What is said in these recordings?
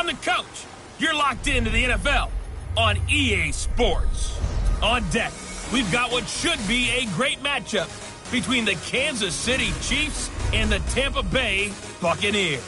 the couch. You're locked into the NFL on EA Sports. On deck, we've got what should be a great matchup between the Kansas City Chiefs and the Tampa Bay Buccaneers.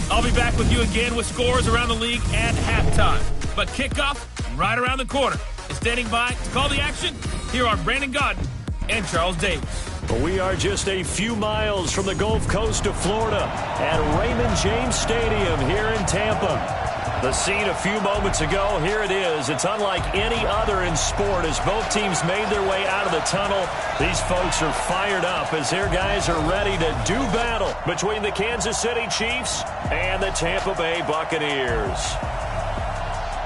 I'll be back with you again with scores around the league at halftime. But kickoff right around the corner. And standing by to call the action, here are Brandon Godden and Charles Davis. We are just a few miles from the Gulf Coast of Florida at Raymond James Stadium here in Tampa. The scene a few moments ago, here it is. It's unlike any other in sport as both teams made their way out of the tunnel. These folks are fired up as their guys are ready to do battle between the Kansas City Chiefs and the Tampa Bay Buccaneers.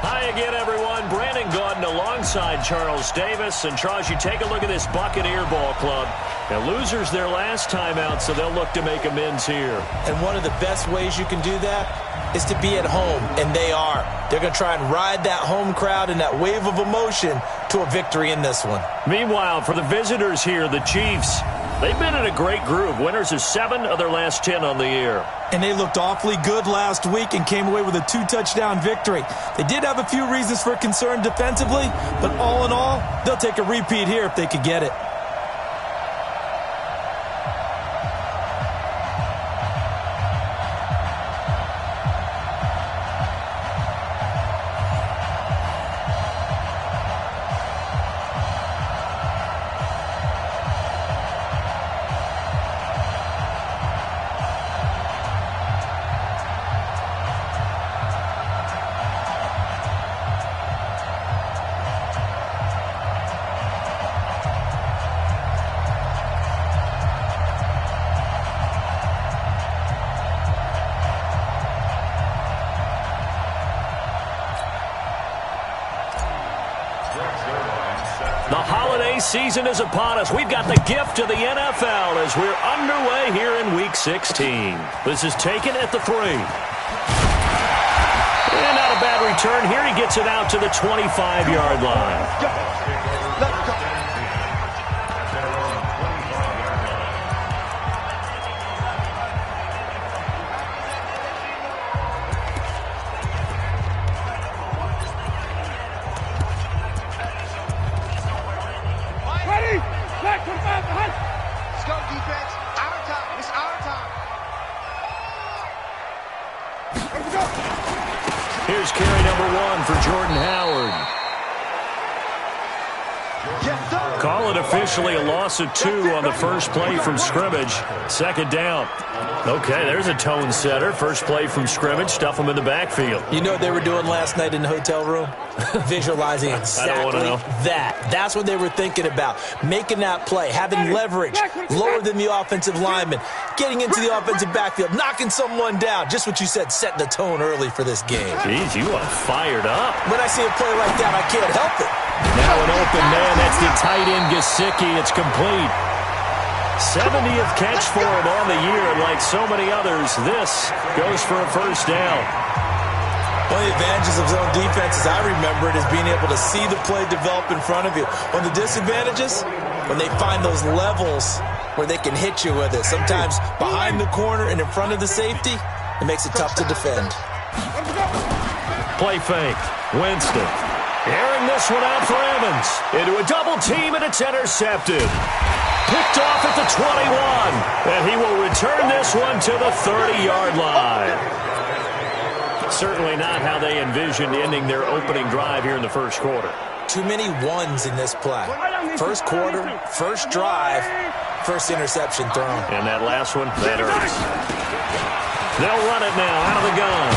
Hi again, everyone. Brandon Godden alongside Charles Davis. And, Charles, you take a look at this Buccaneer ball club. Now, losers their last time out, so they'll look to make amends here. And one of the best ways you can do that is to be at home, and they are. They're going to try and ride that home crowd and that wave of emotion to a victory in this one. Meanwhile, for the visitors here, the Chiefs, they've been in a great groove. Winners of 7 of their last 10 on the year. And they looked awfully good last week and came away with a 2-touchdown victory. They did have a few reasons for concern defensively, but all in all, they'll take a repeat here if they could get it. The holiday season is upon us. We've got the gift of the NFL as we're underway here in Week 16. This is taken at the 3. And not a bad return here. He gets it out to the 25-yard line. Here's carry number 1 for Jordan Howard. Call it officially a loss of 2 on the first play from scrimmage. Second down. Okay, there's a tone setter. First play from scrimmage. Stuff them in the backfield. You know what they were doing last night in the hotel room? Visualizing exactly that. That's what they were thinking about. Making that play, having leverage, lower than the offensive lineman, getting into the offensive backfield, knocking someone down. Just what you said, setting the tone early for this game. Jeez, you are fired up. When I see a play like that, I can't help it. Now an open man. That's the tight end, Gesicki. It's complete. 70th catch for him on the year, and like so many others, this goes for a first down. One of the advantages of zone defense, as I remember it, is being able to see the play develop in front of you. One of the disadvantages, when they find those levels where they can hit you with it, sometimes behind the corner and in front of the safety, it makes it tough to defend. Play fake. Winston. Airing this one out for Evans. Into a double team, and it's intercepted. Picked off at the 21. And he will return this one to the 30-yard line. Certainly not how they envisioned ending their opening drive here in the first quarter. Too many ones in this play. First quarter, first drive, first interception thrown. And that last one, that hurts. They'll run it now out of the gun.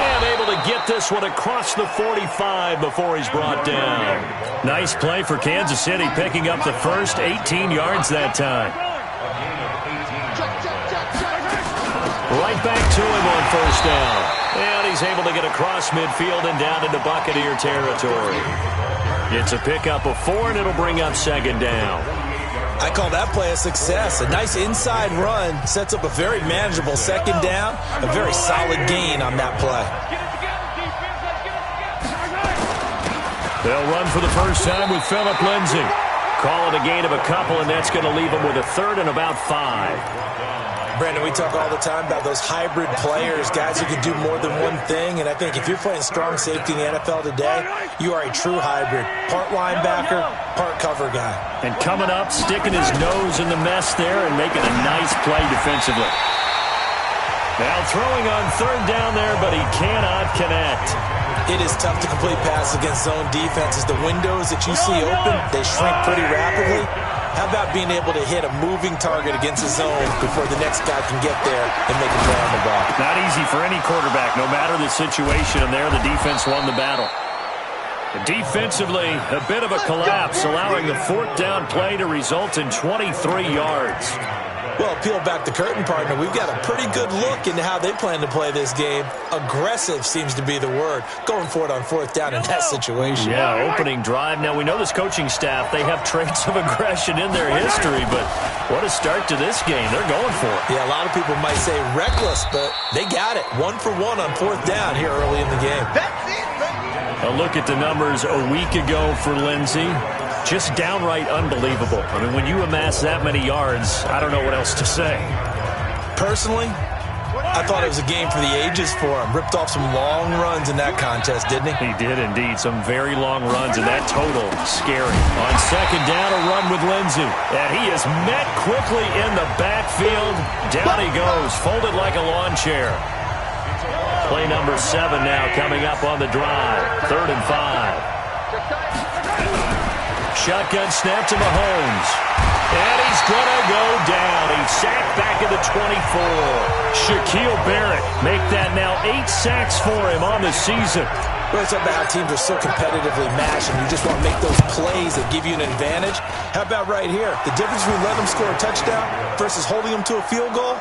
And able to get this one across the 45 before he's brought down. Nice play for Kansas City, picking up the first 18 yards that time. Right back to him on first down. And he's able to get across midfield and down into Buccaneer territory. It's a pickup of 4, and it'll bring up second down. I call that play a success. A nice inside run sets up a very manageable second down. A very solid gain on that play. They'll run for the first time with Phillip Lindsay. Call it a gain of a couple, and that's going to leave them with a third and about 5. Brandon, we talk all the time about those hybrid players, guys who can do more than one thing, and I think if you're playing strong safety in the NFL today, you are a true hybrid. Part linebacker, part cover guy. And coming up, sticking his nose in the mess there and making a nice play defensively. Now throwing on third down there, but he cannot connect. It is tough to complete passes against zone defenses. The windows that you see open, they shrink pretty rapidly. How about being able to hit a moving target against a zone before the next guy can get there and make a play on the ball? Not easy for any quarterback, no matter the situation, and there the defense won the battle. Defensively, a bit of a collapse, allowing the fourth down play to result in 23 yards. Well, peel back the curtain, partner. We've got a pretty good look into how they plan to play this game. Aggressive seems to be the word. Going for it on fourth down in that situation. Yeah, opening drive. Now, we know this coaching staff, they have traits of aggression in their history, but what a start to this game. They're going for it. Yeah, a lot of people might say reckless, but they got it. 1 for 1 on fourth down here early in the game. A look at the numbers a week ago for Lindsey. Just downright unbelievable. I mean, when you amass that many yards, I don't know what else to say. Personally, I thought it was a game for the ages for him. Ripped off some long runs in that contest, didn't he? He did indeed. Some very long runs, and that total scary. On second down, a run with Lindsey. And he is met quickly in the backfield. Down he goes, folded like a lawn chair. Play number 7 now coming up on the drive. 3rd and 5. Shotgun snap to Mahomes. And he's going to go down. He's sacked back at the 24. Shaquille Barrett make that now 8 sacks for him on the season. Well, it's about how teams are so competitively matched, and you just want to make those plays that give you an advantage. How about right here? The difference between letting them score a touchdown versus holding them to a field goal,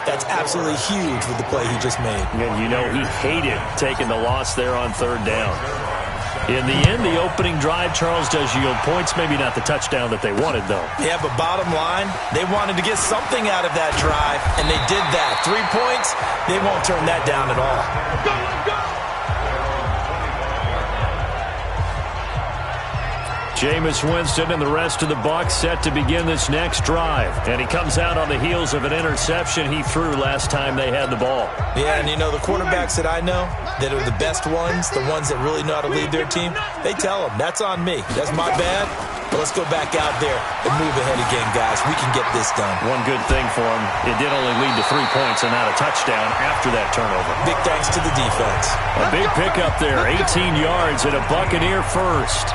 that's absolutely huge with the play he just made. And you know he hated taking the loss there on third down. In the end, the opening drive, Charles, does yield points. Maybe not the touchdown that they wanted, though. Yeah, but bottom line, they wanted to get something out of that drive, and they did that. 3 points, they won't turn that down at all. Jameis Winston and the rest of the Bucs set to begin this next drive. And he comes out on the heels of an interception he threw last time they had the ball. Yeah, and you know, the quarterbacks that I know that are the best ones, the ones that really know how to lead their team, they tell them, that's on me. That's my bad. But let's go back out there and move ahead again, guys. We can get this done. One good thing for him, it did only lead to 3 points and not a touchdown after that turnover. Big thanks to the defense. A big pickup there, 18 yards and a Buccaneer first.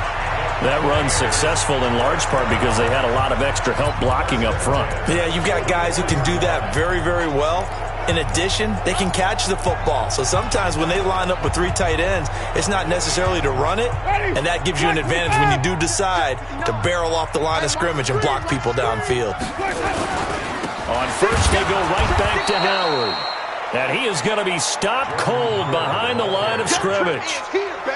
That run's successful in large part because they had a lot of extra help blocking up front. Yeah, you've got guys who can do that very, very well. In addition, they can catch the football. So sometimes when they line up with 3 tight ends, it's not necessarily to run it, and that gives you an advantage when you do decide to barrel off the line of scrimmage and block people downfield. On first, they go right back to Howard. And he is going to be stopped cold behind the line of scrimmage.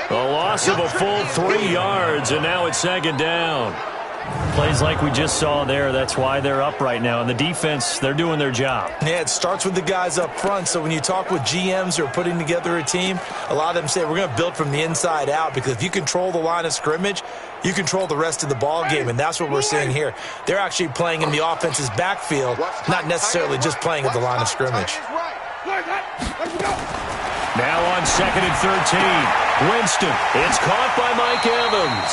A loss of a full 3 yards, and now it's second down. Plays like we just saw there, that's why they're up right now. And the defense, they're doing their job. Yeah, it starts with the guys up front. So when you talk with GMs who are putting together a team, a lot of them say we're going to build from the inside out, because if you control the line of scrimmage, you control the rest of the ball game, and that's what we're seeing here. They're actually playing in the offense's backfield, not necessarily just playing at the line of scrimmage. Now on 2nd and 13. Winston. It's caught by Mike Evans.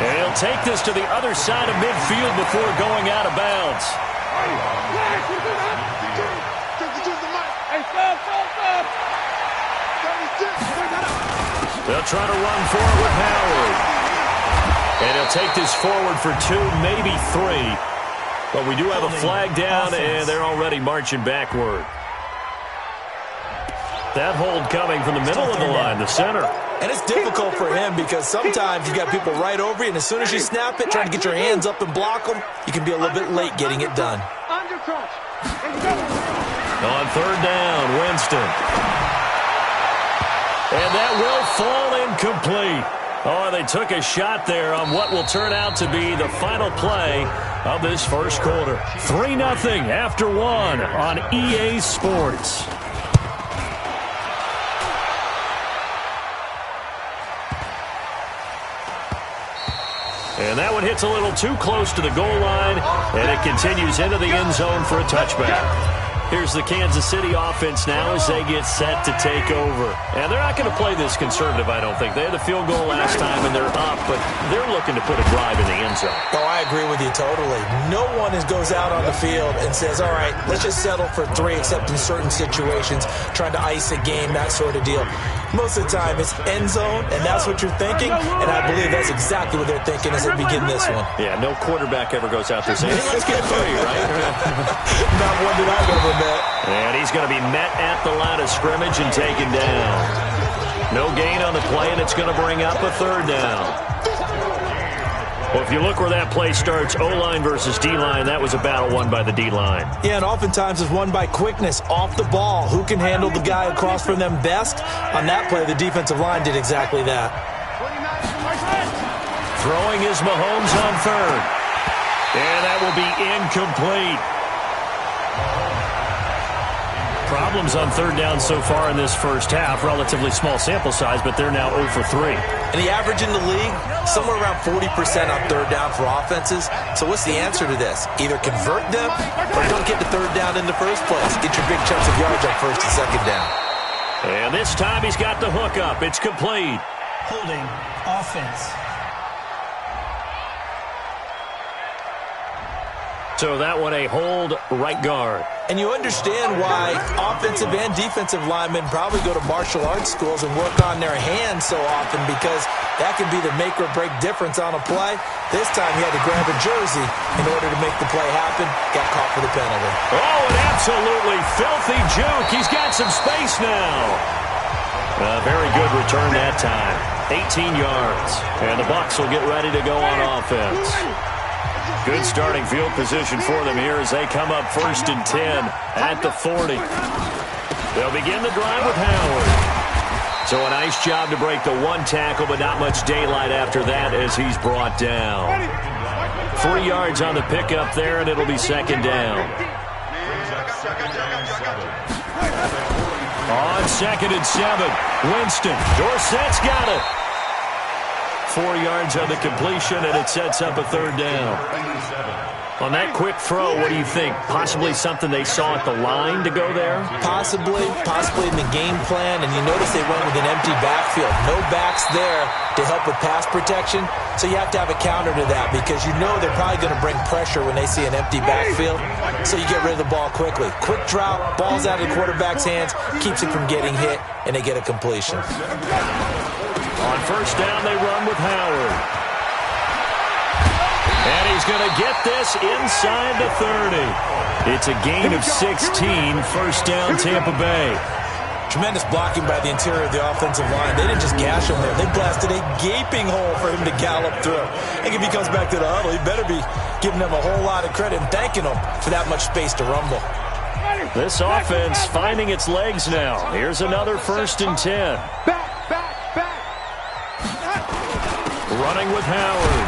And he'll take this to the other side of midfield before going out of bounds. They'll try to run forward with Howard. And he'll take this forward for 2, maybe 3. But we do have a flag down, and they're already marching backward. That hold coming from the middle of the line, the center. And it's difficult for him because sometimes you got people right over you, and as soon as you snap it, trying to get your hands up and block them, you can be a little bit late getting it done. On third down, Winston. And that will fall incomplete. Oh, they took a shot there on what will turn out to be the final play of this first quarter. 3-0 after 1 on EA Sports. And that one hits a little too close to the goal line, and it continues into the end zone for a touchback. Here's the Kansas City offense now as they get set to take over. And they're not going to play this conservative, I don't think. They had the field goal last time, and they're up, but they're looking to put a drive in the end zone. Oh, I agree with you totally. No one goes out on the field and says, all right, let's just settle for 3, except in certain situations, trying to ice a game, that sort of deal. Most of the time, it's end zone, and that's what you're thinking, and I believe that's exactly what they're thinking as they begin this one. Yeah, no quarterback ever goes out there saying, hey, let's get 3, right? Not one that I've ever met. And he's going to be met at the line of scrimmage and taken down. No gain on the play, and it's going to bring up a 3rd down. Well, if you look where that play starts, O-line versus D-line, that was a battle won by the D-line. Yeah, and oftentimes it's won by quickness, off the ball. Who can handle the guy across from them best? On that play, the defensive line did exactly that. Throwing is Mahomes on 3rd. And that will be incomplete. Problems on 3rd down so far in this first half. Relatively small sample size, but they're now 0 for 3. And the average in the league, somewhere around 40% on 3rd down for offenses. So what's the answer to this? Either convert them or don't get to 3rd down in the first place. Get your big chunks of yards on 1st and 2nd down. And this time he's got the hook up. It's complete. Holding offense. So that one a hold right guard. And you understand why offensive and defensive linemen probably go to martial arts schools and work on their hands so often, because that can be the make or break difference on a play. This time he had to grab a jersey in order to make the play happen. Got caught for the penalty. Oh, an absolutely filthy juke. He's got some space now. A very good return that time. 18 yards. And the Bucs will get ready to go on offense. Good starting field position for them here as they come up 1st and 10 at the 40. They'll begin the drive with Howard. So a nice job to break the 1 tackle, but not much daylight after that as he's brought down. 3 yards on the pickup there, and it'll be 2nd down. On 2nd and 7, Winston. Dorsett's got it. 4 yards on the completion, and it sets up a 3rd down. On that quick throw, what do you think? Possibly something they saw at the line to go there? Possibly in the game plan, and you notice they went with an empty backfield. No backs there to help with pass protection, so you have to have a counter to that, because you know they're probably going to bring pressure when they see an empty backfield, so you get rid of the ball quickly. Quick drop, ball's out of the quarterback's hands, keeps it from getting hit, and they get a completion. On 1st down, they run with Howard. And he's going to get this inside the 30. It's a gain of 16, 1st down, Tampa Bay. Tremendous blocking by the interior of the offensive line. They didn't just gash him there. They blasted a gaping hole for him to gallop through. I think if he comes back to the huddle, he better be giving them a whole lot of credit and thanking them for that much space to rumble. This offense finding its legs now. Here's another 1st and 10. Running with Howard.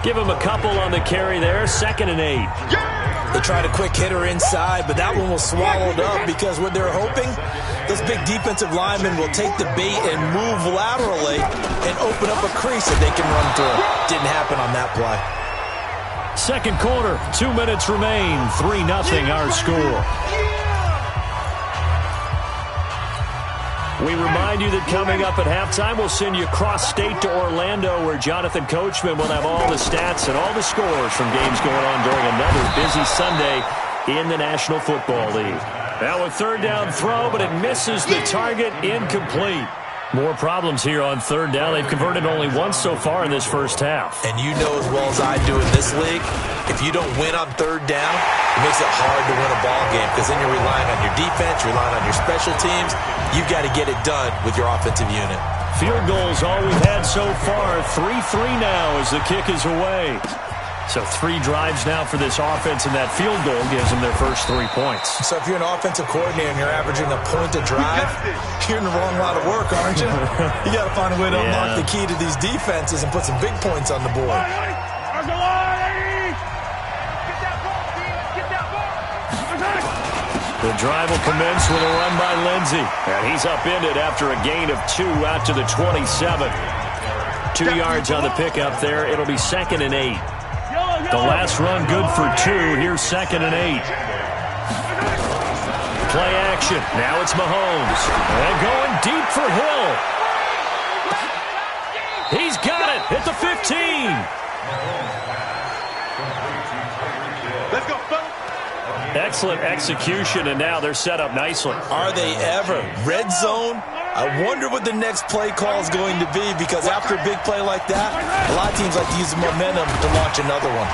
Give him a couple on the carry there. 2nd and 8. They tried a quick hitter inside, but that one was swallowed up, because what they're hoping, those big defensive linemen will take the bait and move laterally and open up a crease that they can run through. Didn't happen on that play. 2nd quarter, 2 minutes remain. 3-0 our score. We remind you that coming up at halftime, we'll send you cross-state to Orlando, where Jonathan Coachman will have all the stats and all the scores from games going on during another busy Sunday in the National Football League. Now a 3rd down throw, but it misses the target, incomplete. More problems here on 3rd down. They've converted only once so far in this first half. And you know as well as I do in this league, if you don't win on 3rd down, it makes it hard to win a ball game, because then you're relying on your defense, you're relying on your special teams. You've got to get it done with your offensive unit. Field goals all we've had so far. 3-3 now as the kick is away. So 3 drives now for this offense, and that field goal gives them their first 3 points. So if you're an offensive coordinator and you're averaging a point a drive, you're in the wrong line of work, aren't you? You got to find a way to unlock the key to these defenses and put some big points on the board. The drive will commence with a run by Lindsey. And he's upended after a gain of 2 out to the 27. 2 yards on the pickup there. It'll be 2nd and 8. The last run good for 2. Here's 2nd and 8. Play action. Now it's Mahomes. And going deep for Hill. He's got it at the 15. Let's go, fellas. Excellent execution, and now they're set up nicely. Are they ever? Red zone? I wonder what the next play call is going to be, because after a big play like that, a lot of teams like to use the momentum to launch another one.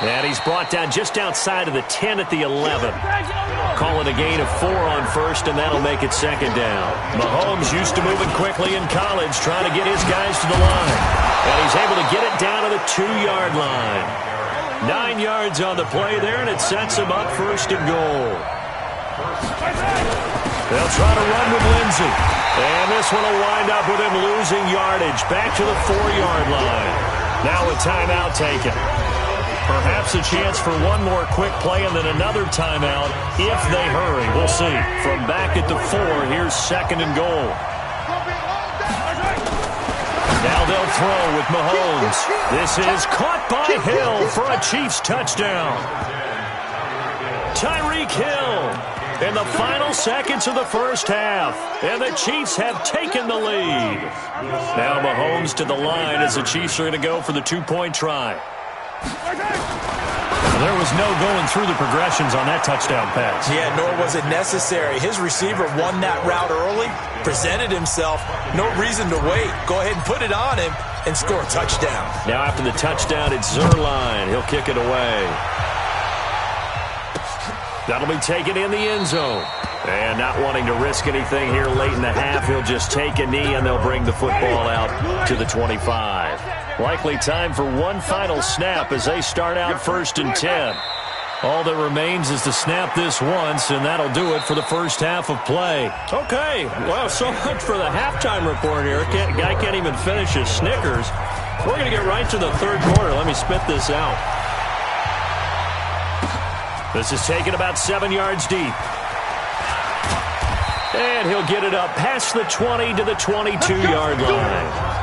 And he's brought down just outside of the 10 at the 11. Call it a gain of 4 on first, and that'll make it 2nd down. Mahomes used to moving quickly in college, trying to get his guys to the line. And he's able to get it down to the 2-yard line. 9 yards on the play there, and it sets him up 1st and goal. They'll try to run with Lindsey. And this one will wind up with him losing yardage back to the 4-yard line. Now a timeout taken. Perhaps a chance for one more quick play and then another timeout if they hurry. We'll see. From back at the 4, here's 2nd and goal. Now they'll throw with Mahomes. This is caught by Hill for a Chiefs touchdown. Tyreek Hill in the final seconds of the first half. And the Chiefs have taken the lead. Now Mahomes to the line as the Chiefs are going to go for the 2-point try. There was no going through the progressions on that touchdown pass. Yeah, nor was it necessary. His receiver won that route early, presented himself. No reason to wait. Go ahead and put it on him and score a touchdown. Now after the touchdown, it's Zerline. He'll kick it away. That'll be taken in the end zone. And not wanting to risk anything here late in the half, he'll just take a knee and they'll bring the football out to the 25. Likely time for one final snap as they start out 1st and 10. All that remains is to snap this once, and that'll do it for the first half of play. Okay, well, so much for the halftime report here. Guy can't even finish his Snickers. We're going to get right to the 3rd quarter. Let me spit this out. This is taken about 7 yards deep. And he'll get it up past the 20 to the 22-yard line.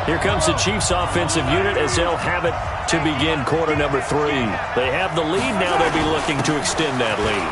Here comes the Chiefs offensive unit as they'll have it to begin quarter number 3. They have the lead. Now they'll be looking to extend that lead.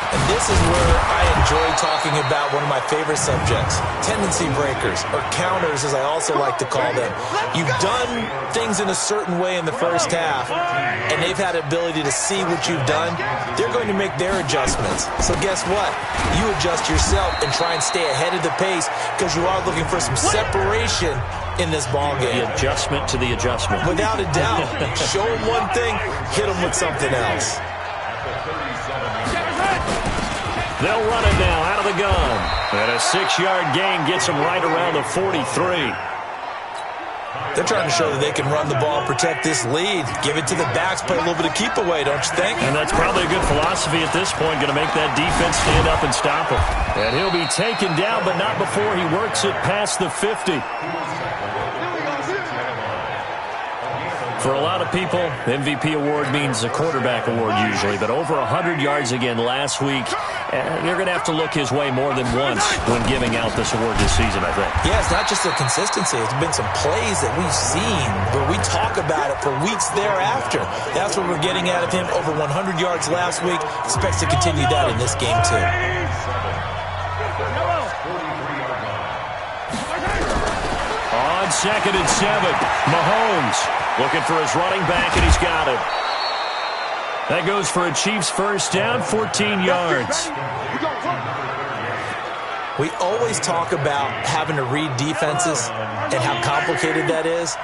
And this is where I enjoy talking about one of my favorite subjects, tendency breakers, or counters as I also like to call them. You've done things in a certain way in the first half, and they've had the ability to see what you've done. They're going to make their adjustments. So guess what? You adjust yourself and try and stay ahead of the pace because you are looking for some separation in this ball game. The adjustment to the adjustment. Without a doubt. Show them one thing, hit them with something else. They'll run it now out of the gun. And a 6-yard gain gets them right around the 43. They're trying to show that they can run the ball and protect this lead. Give it to the backs, play a little bit of keep away, don't you think? And that's probably a good philosophy at this point, going to make that defense stand up and stop him. And he'll be taken down, but not before he works it past the 50. For a lot of people, MVP award means a quarterback award usually, but over 100 yards again last week, you're going to have to look his way more than once when giving out this award this season, I think. Yeah, it's not just the consistency. It's been some plays that we've seen where we talk about it for weeks thereafter. That's what we're getting out of him. Over 100 yards last week. Expects to continue that in this game, too. On 2nd and 7, Mahomes looking for his running back, and he's got it. That goes for a Chiefs first down, 14 yards. We always talk about having to read defenses and how complicated that is.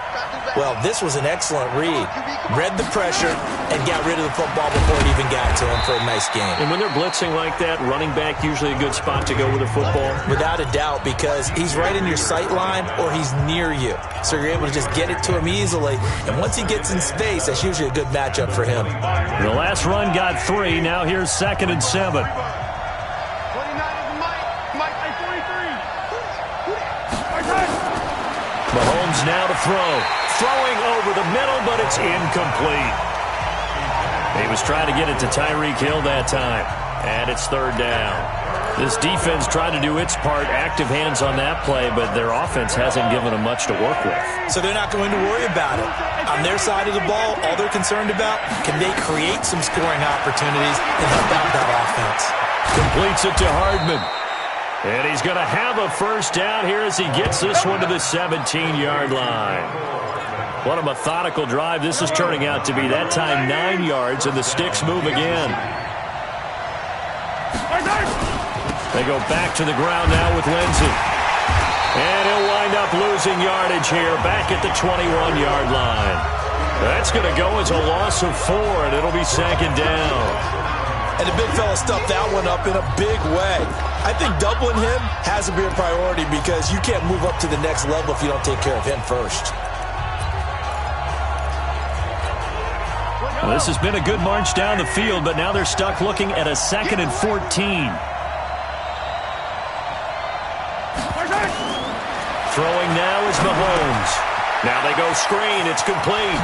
Well, this was an excellent read. Read the pressure and got rid of the football before it even got to him for a nice game. And when they're blitzing like that, running back usually a good spot to go with the football? Without a doubt, because he's right in your sight line or he's near you. So you're able to just get it to him easily. And once he gets in space, that's usually a good matchup for him. The last run got 3. Now here's 2nd and 7. Mahomes now to throw. Throwing over the middle, but it's incomplete. He was trying to get it to Tyreek Hill that time. And it's 3rd down. This defense tried to do its part, active hands on that play, but their offense hasn't given them much to work with. So they're not going to worry about it. On their side of the ball, all they're concerned about, can they create some scoring opportunities and help out that offense? Completes it to Hardman. And he's going to have a first down here as he gets this one to the 17-yard line. What a methodical drive this is turning out to be. That time 9 yards, and the sticks move again. They go back to the ground now with Lindsey. And he'll wind up losing yardage here back at the 21-yard line. That's going to go as a loss of 4, and it'll be second down. And the big fella stuffed that one up in a big way. I think doubling him has to be a priority because you can't move up to the next level if you don't take care of him first. Well, this has been a good march down the field, but now they're stuck looking at a 2nd and 14. Throwing now is Mahomes. Now they go screen. It's complete.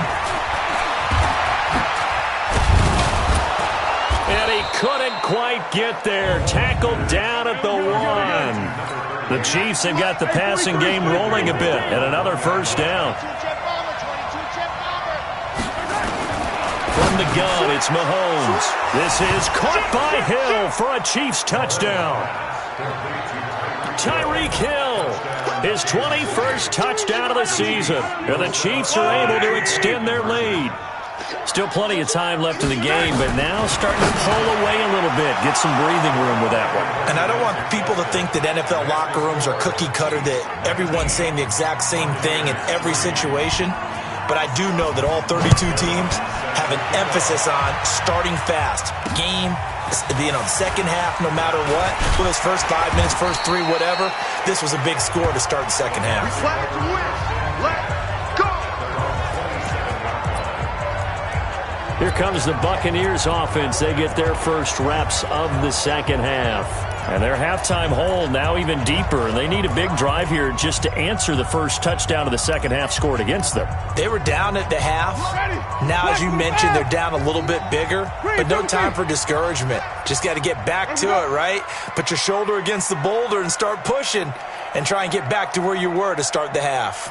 And he couldn't quite get there. Tackled down at the 1. The Chiefs have got the passing game rolling a bit, and another first down. From the gun, it's Mahomes. This is caught by Hill for a Chiefs touchdown. Tyreek Hill, his 21st touchdown of the season. And the Chiefs are able to extend their lead. Still plenty of time left in the game, but now starting to pull away a little bit. Get some breathing room with that one. And I don't want people to think that NFL locker rooms are cookie cutter, that everyone's saying the exact same thing in every situation. But I do know that all 32 teams have an emphasis on starting fast. Game, the second half, no matter what, for those first 5 minutes, first 3, whatever, this was a big score to start the second half. Here comes the Buccaneers offense. They get their first reps of the second half. And their halftime hole now even deeper. And they need a big drive here just to answer the first touchdown of the second half scored against them. They were down at the half. Now, as you mentioned, they're down a little bit bigger. But no time for discouragement. Just got to get back to it, right? Put your shoulder against the boulder and start pushing. And try and get back to where you were to start the half.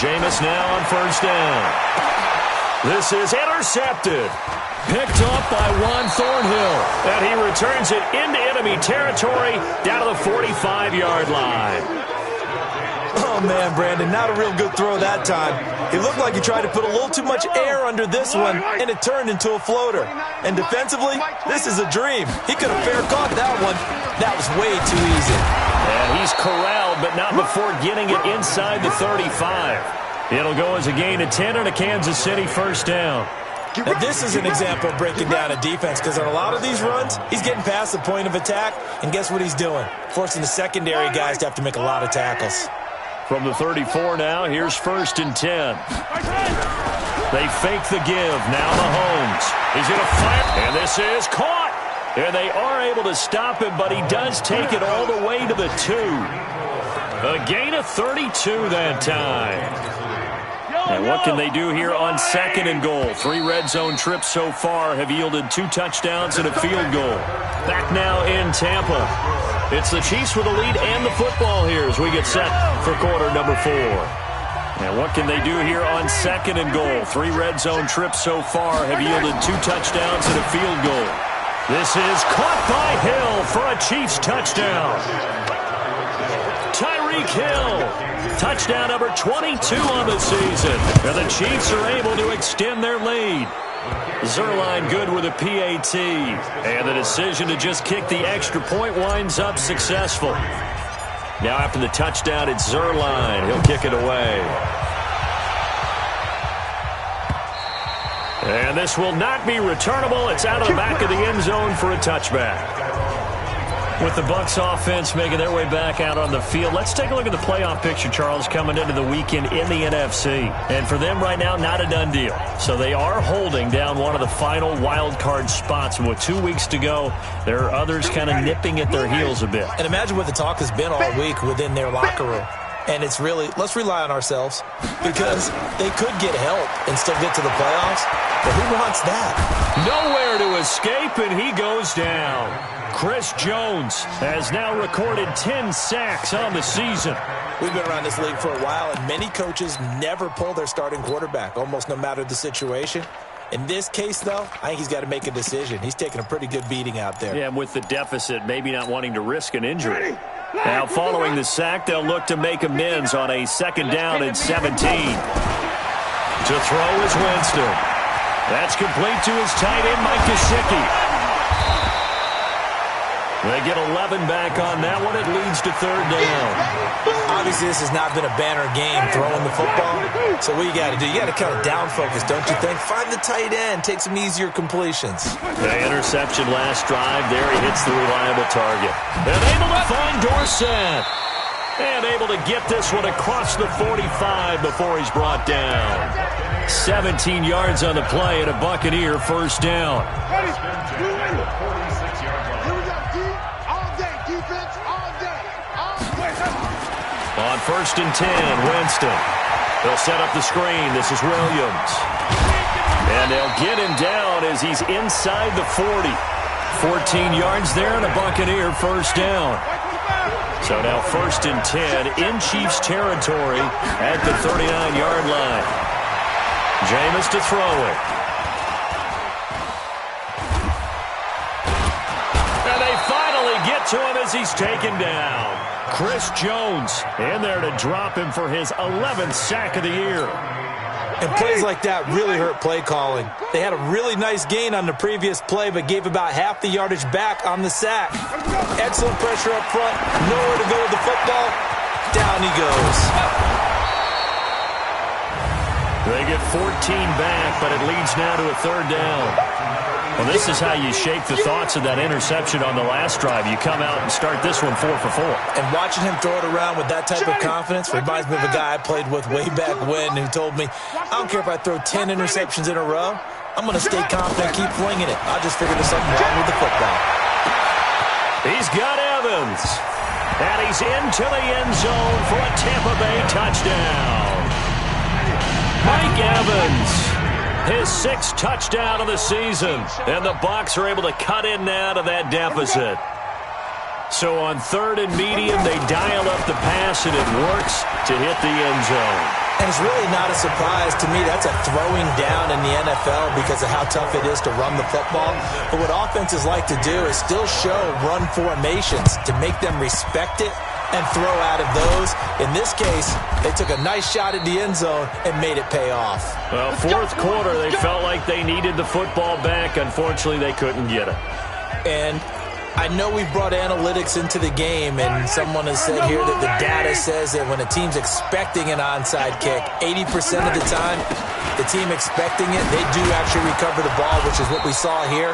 Jameis now on first down. This is intercepted. Picked up by Juan Thornhill. And he returns it into enemy territory down to the 45-yard line. Oh, man, Brandon, not a real good throw that time. It looked like he tried to put a little too much air under this one, and it turned into a floater. And defensively, this is a dream. He could have fair caught that one. That was way too easy. And he's corralled, but not before getting it inside the 35. It'll go as a gain of 10 and a Kansas City first down. Now, this is an example of breaking down a defense because on a lot of these runs, he's getting past the point of attack, and guess what he's doing? Forcing the secondary guys to have to make a lot of tackles. From the 34 now, here's first and 10. They fake the give. Now Mahomes. He's going to fire, and this is caught. And they are able to stop him, but he does take it all the way to the 2. A gain of 32 that time. And what can they do here on second and goal? 3 red zone trips so far have yielded 2 touchdowns and a field goal. Back now in Tampa. It's the Chiefs with the lead and the football here as we get set for quarter number 4. And what can they do here on second and goal? 3 red zone trips so far have yielded 2 touchdowns and a field goal. This is caught by Hill for a Chiefs touchdown. Tyreek Hill. Touchdown number 22 on the season. And the Chiefs are able to extend their lead. Zuerlein good with a PAT. And the decision to just kick the extra point winds up successful. Now after the touchdown, it's Zuerlein. He'll kick it away. And this will not be returnable. It's out of the back of the end zone for a touchback. With the Bucs offense making their way back out on the field, let's take a look at the playoff picture, Charles, coming into the weekend in the NFC. And for them right now, not a done deal. So they are holding down one of the final wild card spots. And with 2 weeks to go, there are others kind of nipping at their heels a bit. And imagine what the talk has been all week within their locker room. And it's really, let's rely on ourselves because they could get help and still get to the playoffs. But who wants that? Nowhere to escape, and he goes down. Chris Jones has now recorded 10 sacks on the season. We've been around this league for a while, and many coaches never pull their starting quarterback, almost no matter the situation. In this case, though, I think he's got to make a decision. He's taking a pretty good beating out there. Yeah, and with the deficit, maybe not wanting to risk an injury. Now, following the sack, they'll look to make amends on a 2nd down and 17. To throw is Winston. That's complete to his tight end, Mike Gesicki. They get 11 back on that one. It leads to 3rd down. Obviously, this has not been a banner game throwing the football. So what you got to do, you got to kind of down focus, don't you think? Find the tight end, take some easier completions. The interception last drive. There he hits the reliable target. And able to find Dorsett. And able to get this one across the 45 before he's brought down. 17 yards on the play and a Buccaneer 1st down. On 1st and 10, Winston. They'll set up the screen. This is Williams. And they'll get him down as he's inside the 40. 14 yards there and a Buccaneer 1st down. So now 1st and 10 in Chiefs territory at the 39-yard line. Jameis to throw it. And they finally get to him as he's taken down. Chris Jones in there to drop him for his 11th sack of the year. And plays like that really hurt play calling. They had a really nice gain on the previous play, but gave about half the yardage back on the sack. Excellent pressure up front. Nowhere to go with the football. Down he goes. They get 14 back, but it leads now to a 3rd down. Well, this is how you shake the thoughts of that interception on the last drive. You come out and start this one 4 for 4. And watching him throw it around with that type of confidence reminds me of a guy I played with way back when who told me, I don't care if I throw 10 interceptions in a row. I'm going to stay confident, keep flinging it. I just figured there's something wrong with the football. He's got Evans. And he's into the end zone for a Tampa Bay touchdown. Mike Evans. His 6th touchdown of the season. And the Bucs are able to cut in now to that deficit. So on 3rd and medium, they dial up the pass, and it works to hit the end zone. And it's really not a surprise to me. That's a throwing down in the NFL because of how tough it is to run the football. But what offenses like to do is still show run formations to make them respect it and throw out of those. In this case, they took a nice shot at the end zone and made it pay off. Well, 4th quarter, they felt like they needed the football back. Unfortunately, they couldn't get it. And I know we've brought analytics into the game, and someone has said here that the data says that when a team's expecting an onside kick, 80% of the time, the team expecting it, they do actually recover the ball, which is what we saw here.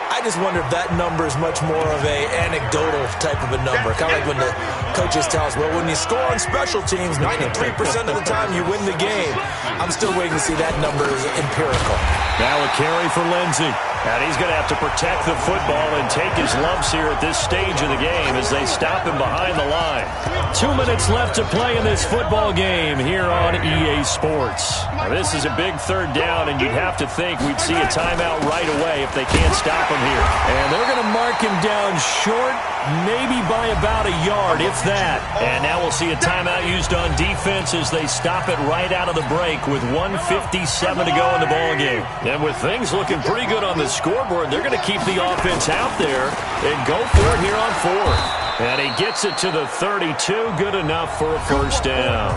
I just wonder if that number is much more of a anecdotal type of a number. Kind of like when the coaches tell us, well, when you score on special teams, 93% of the time you win the game. I'm still waiting to see that number is empirical. Now a carry for Lindsey. And he's going to have to protect the football and take his lumps here at this stage of the game as they stop him behind the line. 2 minutes left to play in this football game here on EA Sports. Now, this is a big 3rd down, and you'd have to think we'd see a timeout right away if they can't stop him here. And they're going to mark him down short, maybe by about a yard, if that. And now we'll see a timeout used on defense as they stop it right out of the break with 1:57 to go in the ballgame. And with things looking pretty good on the scoreboard, they're going to keep the offense out there and go for it here on 4th. And he gets it to the 32, good enough for a 1st down.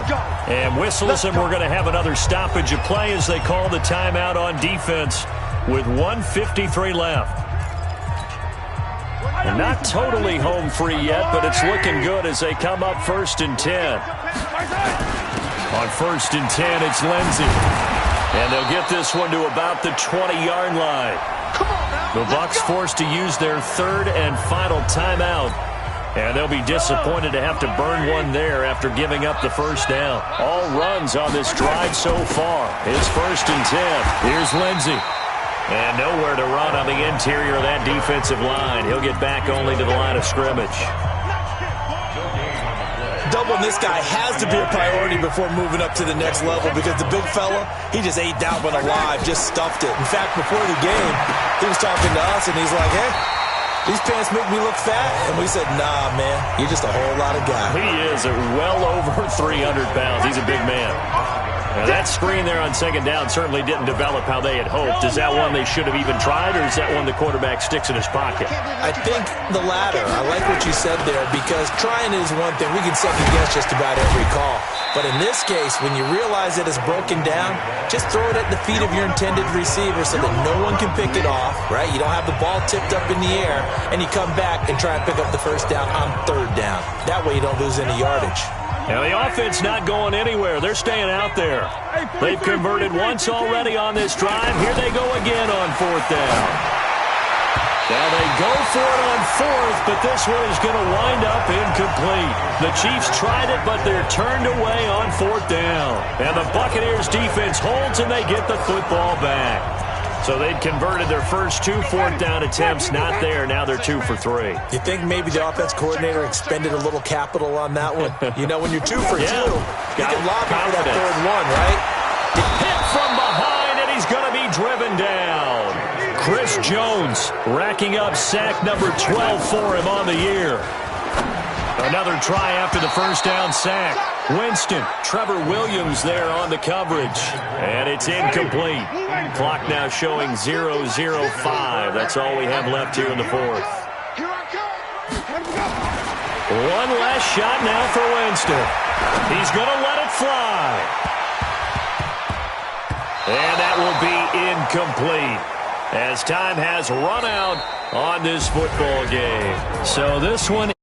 And whistles, and we're going to have another stoppage of play as they call the timeout on defense with 1:53 left. And not totally home free yet, but it's looking good as they come up 1st and 10. On 1st and 10, it's Lindsey. And they'll get this one to about the 20-yard line. The Bucs forced to use their 3rd and final timeout. And they'll be disappointed to have to burn one there after giving up the 1st down. All runs on this drive so far. His 1st and 10. Here's Lindsey. And nowhere to run on the interior of that defensive line. He'll get back only to the line of scrimmage. doubling this guy has to be a priority before moving up to the next level because the big fella, he just ate that one alive, just stuffed it. In fact, before the game, he was talking to us, and he's like, hey, these pants make me look fat. And we said, nah, man, you're just a whole lot of guy. He is at well over 300 pounds. He's a big man. Now, that screen there on second down certainly didn't develop how they had hoped. Is that one they should have even tried, or is that one the quarterback sticks in his pocket? I think the latter. I like what you said there, because trying is one thing. We can second-guess just about every call. But in this case, when you realize that it's broken down, just throw it at the feet of your intended receiver so that no one can pick it off, right? You don't have the ball tipped up in the air, and you come back and try and pick up the first down on third down. That way you don't lose any yardage. Now, the offense not going anywhere. They're staying out there. They've converted once already on this drive. Here they go again on fourth down. Now, they go for it on fourth, but this one is going to wind up incomplete. The Chiefs tried it, but they're turned away on fourth down. And the Buccaneers defense holds, and they get the football back. So they'd converted their first 2 fourth down attempts, not there. Now they're 2 for 3. You think maybe the offense coordinator expended a little capital on that one? You know, when you're 2 for 2, you can lobby for that third one, right? Hit from behind, and he's going to be driven down. Chris Jones racking up sack number 12 for him on the year. Another try after the first down sack. Winston, Trevor Williams there on the coverage. And it's incomplete. Clock now showing 0:05. That's all we have left here in the fourth. One last shot now for Winston. He's going to let it fly. And that will be incomplete, as time has run out on this football game. So this one